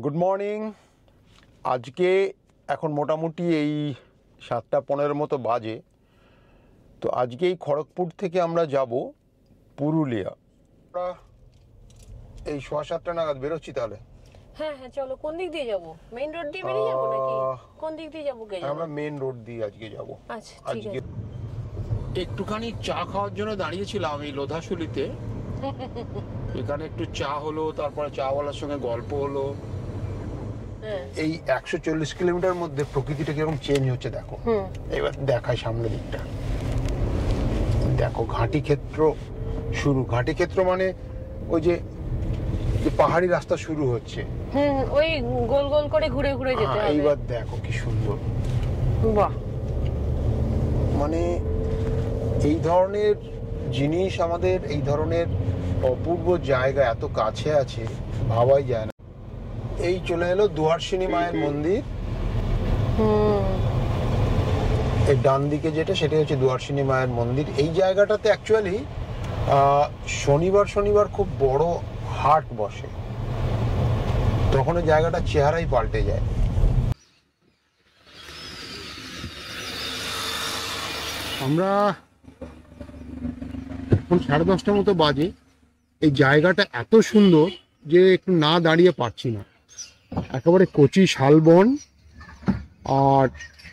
Good morning. আজকে এখন মোটামুটি এই 7টা 15 মতো বাজে। তো আজকে এই খড়গপুর থেকে আমরা যাব পুরুলিয়া। আমরা এই 7:15 নাগাদ বেরোচ্ছি তাহলে। হ্যাঁ হ্যাঁ চলো। কোন দিক দিয়ে যাব? মেইন রোড দিয়ে বেরিয়ে যাব নাকি কোন দিক দিয়ে যাব? আমরা মেইন রোড দিয়ে আজকে যাব। আচ্ছা ঠিক আছে। একটুখানি চা খাওয়ার জন্য দাঁড়িয়েছিলাম এই লোধাশুলিতে। এখানে একটু চা হলো, তারপরে চাওয়ালার সঙ্গে গল্প হলো। এই 140 কিলোমিটার মধ্যে প্রকৃতিটা কিরকম চেঞ্জ হচ্ছে দেখো। এবার দেখায় সামনের দিকটা দেখো, ঘাটি ক্ষেত্র শুরু। ঘাটি ক্ষেত্র মানে ওই যে পাহাড়ি রাস্তা শুরু হচ্ছে। ওই গোল গোল করে ঘুরে ঘুরে যেতে হবে। এইবার দেখো কি সুন্দর। বাহ, মানে এই ধরনের জিনিস আমাদের এই ধরনের অপূর্ব জায়গা এত কাছে আছে ভাবাই যায় না। এই চলে এলো দুয়ারসিনী মায়ের মন্দির। এই ডান দিকে যেটা, সেটা হচ্ছে দুয়ারসিনী মায়ের মন্দির। এই জায়গাটাতে অ্যাকচুয়ালি শনিবার খুব বড় হাট বসে, তখন এই জায়গাটার চেহারাই পাল্টে যায়। আমরা এখন 10:30 মতো বাজে। এই জায়গাটা এত সুন্দর যে একটু না দাঁড়িয়ে পারছি না। একেবারে কচি শালবন আর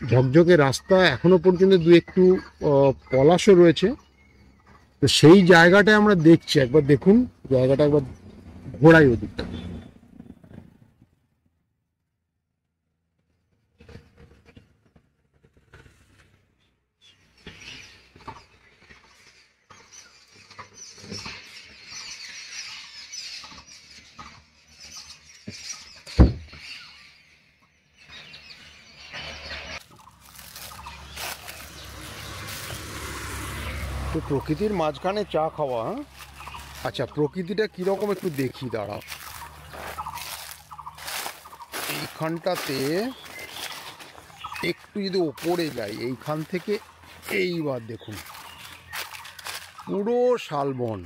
ঝকঝকে রাস্তা, এখনো পর্যন্ত দু একটু পলাশও রয়েছে। তো সেই জায়গাটায় আমরা দেখছি, একবার দেখুন জায়গাটা, একবার ঘোরাই ওদিকটা। তো প্রকৃতির মাঝখানে চা খাওয়া। আচ্ছা, প্রকৃতিটা কিরকম একটু দেখি, দাঁড়াও। এইখানটাতে একটু যদি ওপরে যাই, এইখান থেকে এইবার দেখুন পুরো শালবন,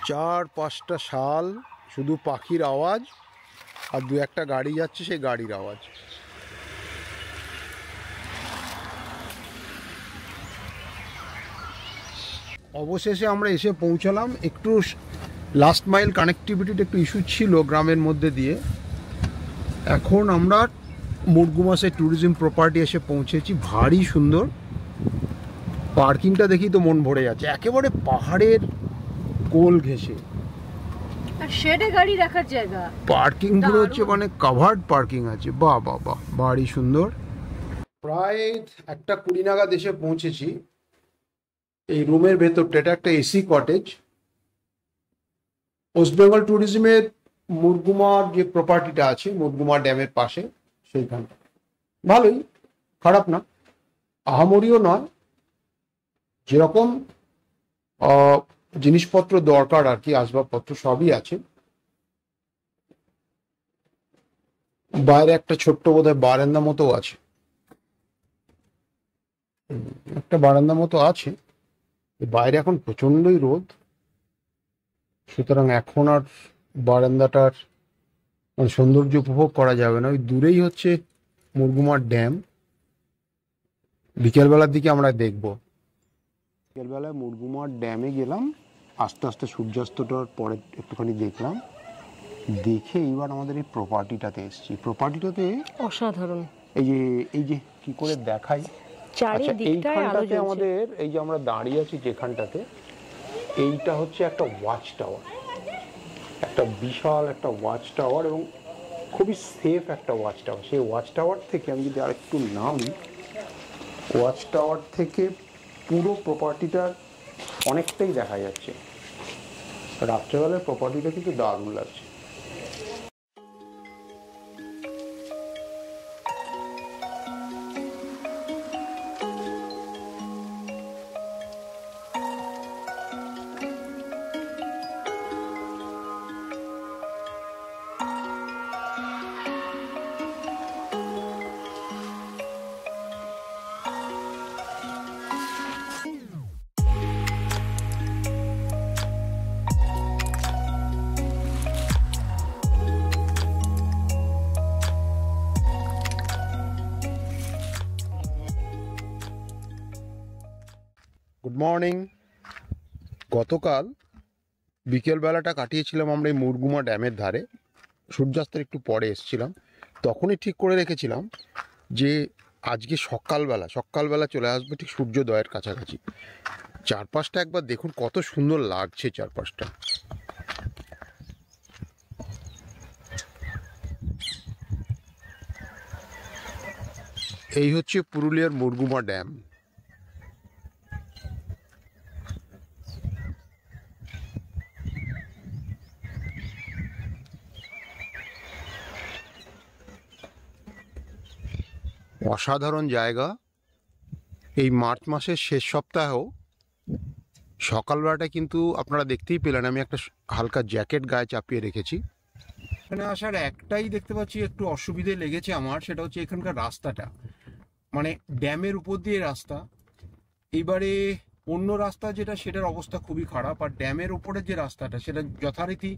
4-5টা শাল, শুধু পাখির আওয়াজ আর দু একটা গাড়ি যাচ্ছে, সেই গাড়ির আওয়াজ। অবশেষে আমরা এসে পৌঁছালাম। একটু লাস্ট মাইল কানেক্টিভিটির একটু ইস্যু ছিল গ্রামের মধ্যে দিয়ে। এখন আমরা মুরগুমাসে ট্যুরিজম প্রপার্টি এসে পৌঁছেছি। ভারী সুন্দর পার্কিংটা, দেখি তো মন ভরে যাচ্ছে। একেবারে পাহাড়ের কোল ঘেঁষে আর শেডে গাড়ি রাখার জায়গা, পার্কিং গুলো হচ্ছে মানে কাভার্ড পার্কিং আছে। বাহ বাহ বাহ, ভারী সুন্দর। প্রায় 1:20 নাগাদ এসে পৌঁছেছি এই রুমের ভেতরটা। এটা একটা এসি কটেজ। ওয়েস্ট বেঙ্গল ট্যুরিজমের মুরগুমার যে প্রপার্টিটা আছে, মুরগুমা ড্যামের পাশে, সেইখানটা ভালোই, খারাপ না, আহামরিও নয়। যেরকম জিনিসপত্র দরকার আর কি, আসবাবপত্র সবই আছে। বাইরে একটা ছোট্ট বোধহয় বারান্দা মতো আছে, একটা বারান্দা মতো আছে। বাইরে এখন প্রচন্ডই রোদ, সুতরাং এখন আর বারান্দাটার সৌন্দর্য উপভোগ করা যাবে না। ওই দূরেই হচ্ছে মুরগুমার ড্যাম। বিকেলবেলার দিকে আমরা দেখব। বিকেলবেলায় মুরগুমার ড্যামে গেলাম, আস্তে আস্তে সূর্যাস্তটার পরে একটুখানি দেখলাম। দেখে এইবার আমাদের এই প্রপার্টিটাতে এসেছি। প্রপার্টিটাতে অসাধারণ। এই যে কি করে দেখাই, এইখানটাতে আমাদের, এই যে আমরা দাঁড়িয়ে আছি যেখানটাতে, এইটা হচ্ছে একটা ওয়াচ টাওয়ার, একটা বিশাল একটা ওয়াচ টাওয়ার, এবং খুবই সেফ একটা ওয়াচ টাওয়ার। সেই ওয়াচ টাওয়ার থেকে আমি যদি আরেকটু নামি, ওয়াচ টাওয়ার থেকে পুরো প্রপার্টিটার অনেকটাই দেখা যাচ্ছে। রাত্রেবেলায় প্রপার্টিটা কিন্তু দারুণ লাগছে। Good morning. গতকাল বিকেলবেলাটা কাটিয়েছিলাম আমরা এই মুরগুমা ড্যামের ধারে, সূর্যাস্তের একটু পরে এসেছিলাম। তখনই ঠিক করে রেখেছিলাম যে আজকে সকালবেলা চলে আসবে ঠিক সূর্যোদয়ের কাছাকাছি। চারপাশটা একবার দেখুন কত সুন্দর লাগছে চারপাশটা। এই হচ্ছে পুরুলিয়ার মুরগুমা ড্যাম। অসাধারণ জায়গা। এই মার্চ মাসের শেষ সপ্তাহেও সকালবেলাটা কিন্তু আপনারা দেখতেই পেলেন আমি একটা হালকা জ্যাকেট গায়ে চাপিয়ে রেখেছি। এখানে আসার একটাই দেখতে পাচ্ছি একটু অসুবিধে লেগেছে আমার, সেটা হচ্ছে এখানকার রাস্তাটা, মানে ড্যামের উপর দিয়ে রাস্তা। এবারে অন্য রাস্তা যেটা সেটার অবস্থা খুবই খারাপ, আর ড্যামের উপরের যে রাস্তাটা সেটা যথারীতি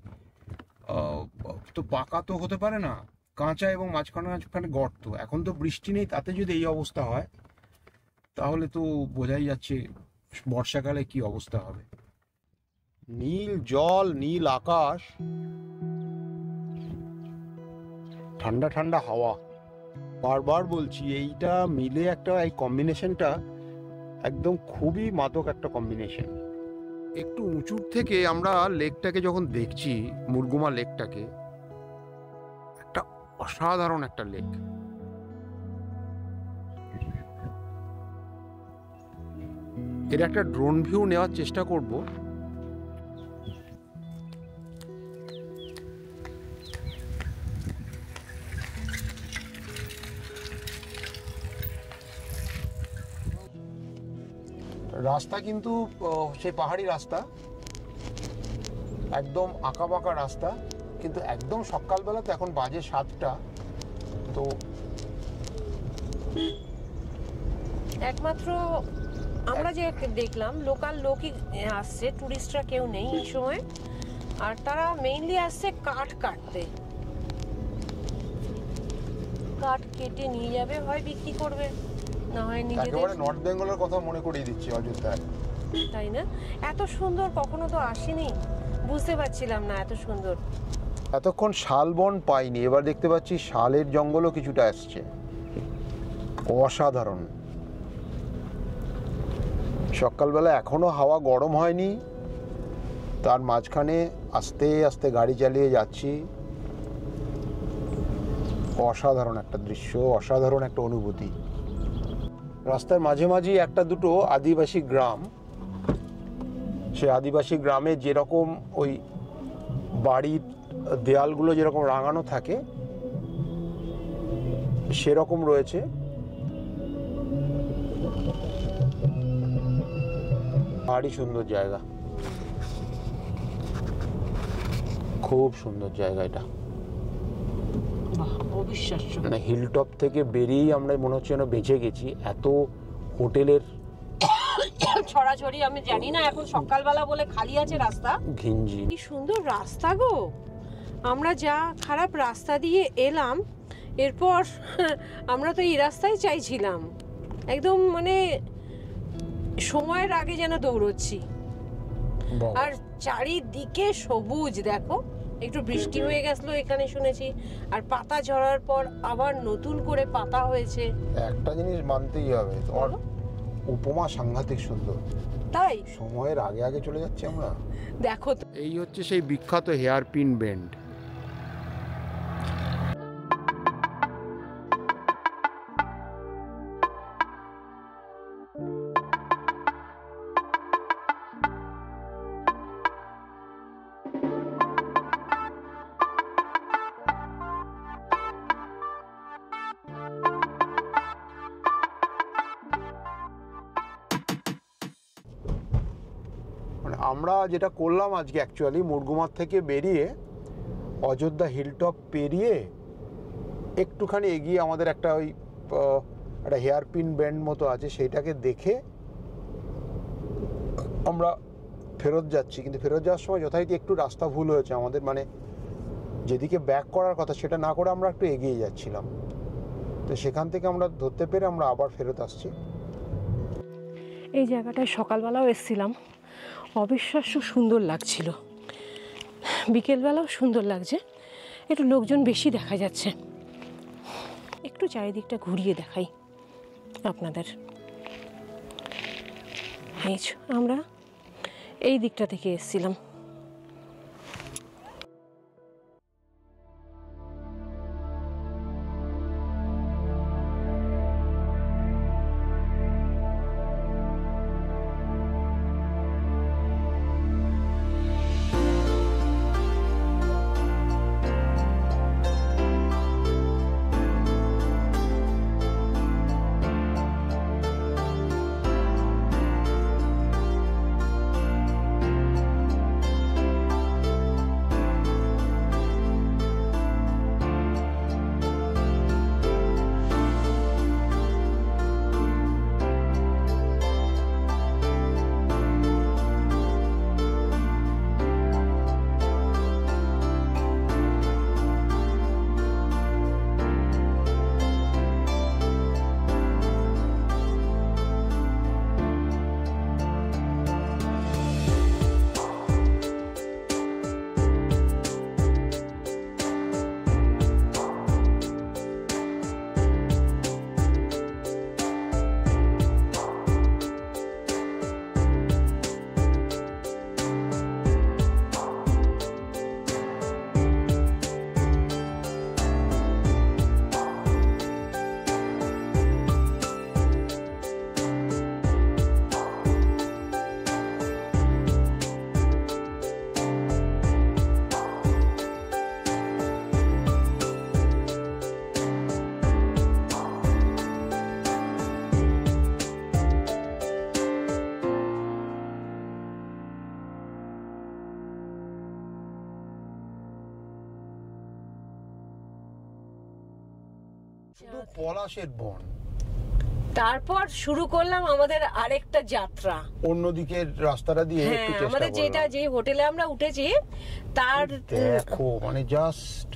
তো পাকা তো হতে পারে না, কাঁচা এবং মাঝখানে গর্ত। এখন তো বৃষ্টি নেই, তাতে যদি এই অবস্থা হয় তাহলে তো বোঝাই যাচ্ছে বর্ষাকালে কি অবস্থা হবে। নীল জল, নীল আকাশ, ঠান্ডা ঠান্ডা হাওয়া। বারবার বলছি এইটা মিলে একটা, এই কম্বিনেশনটা একদম খুবই মাদক একটা কম্বিনেশন। একটু উঁচুর থেকে আমরা লেকটাকে যখন দেখছি, মুরগুমা লেকটাকে, একটা অসাধারণ একটা লেক। এর একটা ড্রোন ভিউ নেওয়ার চেষ্টা করব। রাস্তা কিন্তু সেই পাহাড়ি রাস্তা, একদম আঁকাবাঁকা রাস্তা, কিন্তু একদম সকালবেলা, তো এখন বাজে 7টা। তো একমাত্র আমরা যে দেখলাম লোকাল লোকই আসছে, টুরিস্টরা কেউ নেই এই সময়। আর তারা মেইনলি আসছে কাঠ কাটতে, কাঠ কেটে নিয়ে যাবে, হয় বিক্রি করবে, না হয় নিজেদের। একেবারে নর্থ বেঙ্গলের কথা মনে করিয়ে দিচ্ছি অযোধ্যায়, তাই না? এত সুন্দর কখনো তো আসেনি, বুঝতে পারছিলাম না এত সুন্দর। এতক্ষণ শালবন পাইনি, এবার দেখতে পাচ্ছি শালের জঙ্গলও কিছুটা আসছে। অসাধারণ। সকালবেলা এখনো হাওয়া গরম হয়নি, তার মাঝখানে আস্তে আস্তে গাড়ি চালিয়ে যাচ্ছি। অসাধারণ একটা দৃশ্য, অসাধারণ একটা অনুভূতি। রাস্তার মাঝে মাঝে একটা দুটো আদিবাসী গ্রাম, সে আদিবাসী গ্রামে যেরকম ওই বাড়ির দেয়ালগুলো যেরকম রাঙানো থাকে সেরকম রয়েছে। ভারী সুন্দর জায়গা, খুব সুন্দর জায়গা এটা। অবিশ্বাস্য, মানে হিলটপ থেকে বেরিয়েই আমরা মনে হচ্ছে যেন বেঁচে গেছি। এত হোটেলের ছড়াছড়ি, আমি জানি না এখন সকালবেলা বলে খালি আছে রাস্তা। ঘিঞ্জি, কি সুন্দর রাস্তা গো! আমরা যা খারাপ রাস্তা দিয়ে এলাম, এরপর আমরা তো এই রাস্তায় চাইছিলাম, একদম মানে সময়ের আগে যেন দৌড়চ্ছি। আর চারিদিকে সবুজ, দেখো একটু বৃষ্টি হয়ে গেছিল এখানে শুনেছি, আর পাতা ঝরার পর আবার নতুন করে পাতা হয়েছে। একটা জিনিস মানতেই হবে, তোমার উপমা সাংঘাতিক সুন্দর। তাই সময়ের আগে আগে চলে যাচ্ছি আমরা। দেখো তো, এই হচ্ছে সেই বিখ্যাত হেয়ারপিন বেন্ড। আমরা যেটা করলাম আজকে অ্যাকচুয়ালি মুরগুমার থেকে বেরিয়ে অযোধ্যা হিলটপ পেরিয়ে একটুখানি এগিয়ে আমাদের একটা ওই একটা হেয়ারপিন ব্যান্ড মতো আছে, সেইটাকে দেখে আমরা ফেরত যাচ্ছি। কিন্তু ফেরত যাওয়ার সময় যথারীতি একটু রাস্তা ভুল হয়েছে আমাদের, মানে যেদিকে ব্যাক করার কথা সেটা না করে আমরা একটু এগিয়ে যাচ্ছিলাম। তো সেখান থেকে আমরা ধরতে পেরে আমরা আবার ফেরত আসছি। এই জায়গাটায় সকালবেলাও এসেছিলাম, অবিশ্বাস্য সুন্দর লাগছিল, বিকেলবেলাও সুন্দর লাগছে, একটু লোকজন বেশি দেখা যাচ্ছে। একটু চারিদিকটা ঘুরিয়ে দেখাই আপনাদের। আমরা এই দিকটা থেকে এসেছিলাম। শুধু পলাশের বন। তারপর শুরু করলাম আমাদের আরেকটা যাত্রা অন্যদিকের রাস্তাটা দিয়ে একটু চেষ্টা আমাদের যেটা যে হোটেলে আমরা উঠেছি তার দেখো মানে জাস্ট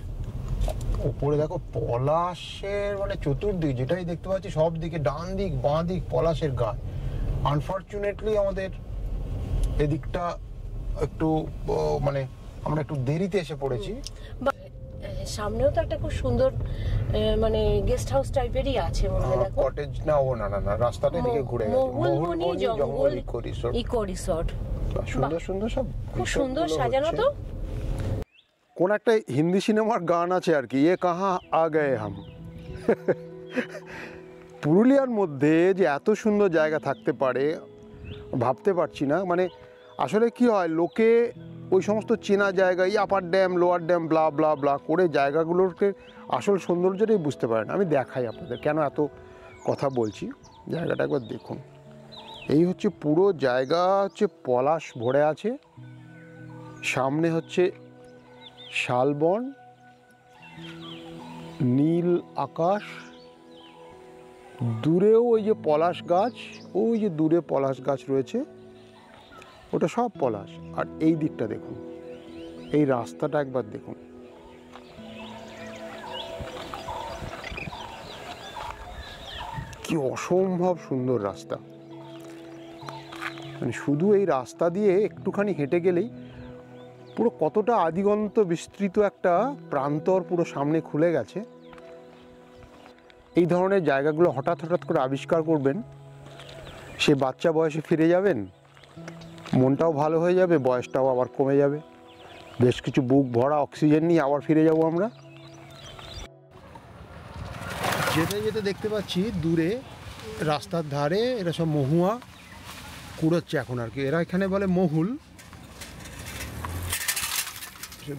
উপরে দেখো পলাশের মানে চতুর্দিক যেটাই দেখতে পাচ্ছি সব দিকে ডান দিক বাঁ দিক পলাশের গাছ। আনফরচুনেটলি আমাদের এদিকটা একটু মানে আমরা একটু দেরিতে এসে পড়েছি। সামনেও তো একটা খুব সুন্দর মানে গেস্ট হাউস টাইপেরই আছে মনে হয়, দেখো কটেজ না ও না না না রাস্তাটা এদিকে ঘুরে গেছে। মহুলবনি জঙ্গল ইকো রিসর্ট, সুন্দর সুন্দর সব খুব সুন্দর সাজানো। তো কোন একটা হিন্দি সিনেমার গান আছে আর কি, এ কাহা আ গয়ে হাম। পুরুলিয়ার মধ্যে যে এত সুন্দর জায়গা থাকতে পারে ভাবতে পারছি না। মানে আসলে কি হয়, লোকে ওই সমস্ত চেনা জায়গায় আপার ড্যাম লোয়ার ড্যাম ব্লা ব্লা ব্লা করে জায়গাগুলোকে আসল সৌন্দর্যটাই বুঝতে পারে না। আমি দেখাই আপনাদের কেন এত কথা বলছি, জায়গাটা একবার দেখুন। এই হচ্ছে পুরো জায়গা হচ্ছে পলাশ ভরে আছে, সামনে হচ্ছে শালবন, নীল আকাশ, দূরেও ওই যে পলাশ গাছ, ওই যে দূরে পলাশ গাছ রয়েছে, ওটা সব পলাশ। আর এই দিকটা দেখুন, এই রাস্তাটা একবার দেখুন, কি অসম্ভব সুন্দর রাস্তা। মানে শুধু এই রাস্তা দিয়ে একটুখানি হেঁটে গেলেই পুরো কতটা আদিগন্ত বিস্তৃত একটা প্রান্তর পুরো সামনে খুলে গেছে। এই ধরনের জায়গাগুলো হঠাৎ হঠাৎ করে আবিষ্কার করবেন, সে বাচ্চা বয়সে ফিরে যাবেন, মনটাও ভালো হয়ে যাবে, বয়সটাও আবার কমে যাবে, বেশ কিছু বুক ভরা অক্সিজেন নিয়ে আবার ফিরে যাব আমরা। যেতে যেতে দেখতে পাচ্ছি দূরে রাস্তার ধারে এরা সব মহুয়া কুড়োচ্ছে এখন আর কি, এরা এখানে বলে মহুল।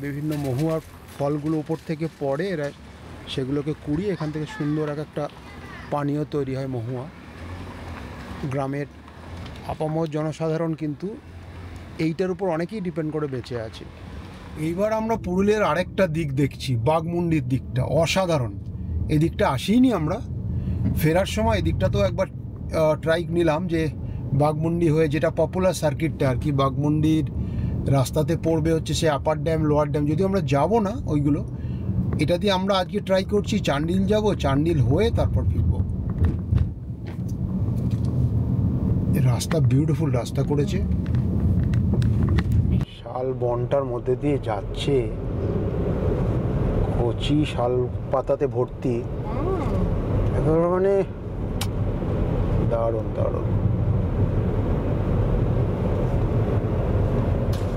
বিভিন্ন মহুয়ার ফলগুলো উপর থেকে পড়ে, এরা সেগুলোকে কুড়িয়ে এখান থেকে সুন্দর একটা পানীয় তৈরি হয় মহুয়া। গ্রামের আপামর জনসাধারণ কিন্তু এইটার উপর অনেকেই ডিপেন্ড করে বেঁচে আছে। এইবার আমরা পুরুলিয়ার আরেকটা দিক দেখছি, বাঘমুন্ডির দিকটা অসাধারণ। এই দিকটা আসিনি আমরা, ফেরার সময় এই দিকটা তো একবার ট্রাই নিলাম যে বাঘমুন্ডি হয়ে যেটা পপুলার সার্কিটটা আর কি, বাঘমুন্ডির রাস্তাতে পড়বে হচ্ছে সে আপার ড্যাম লোয়ার ড্যাম, যদিও আমরা যাব না ওইগুলো, এটা দিয়ে আমরা আজকে ট্রাই করছি চান্ডিল যাব, চান্ডিল হয়ে তারপর ফিরব। রাস্তা বিউটিফুল রাস্তা করেছে, শাল বনটার মধ্যে দিয়ে যাচ্ছে, কচি শাল পাতাতে ভর্তি, একেবারে মানে দারুণ দারুণ,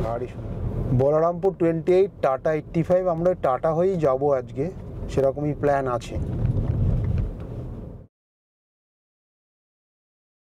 গাড়ি সুন্দর। বলরামপুর 28, টাটা 85, আমরা টাটা হয়েই যাবো আজকে, সেরকমই প্ল্যান আছে।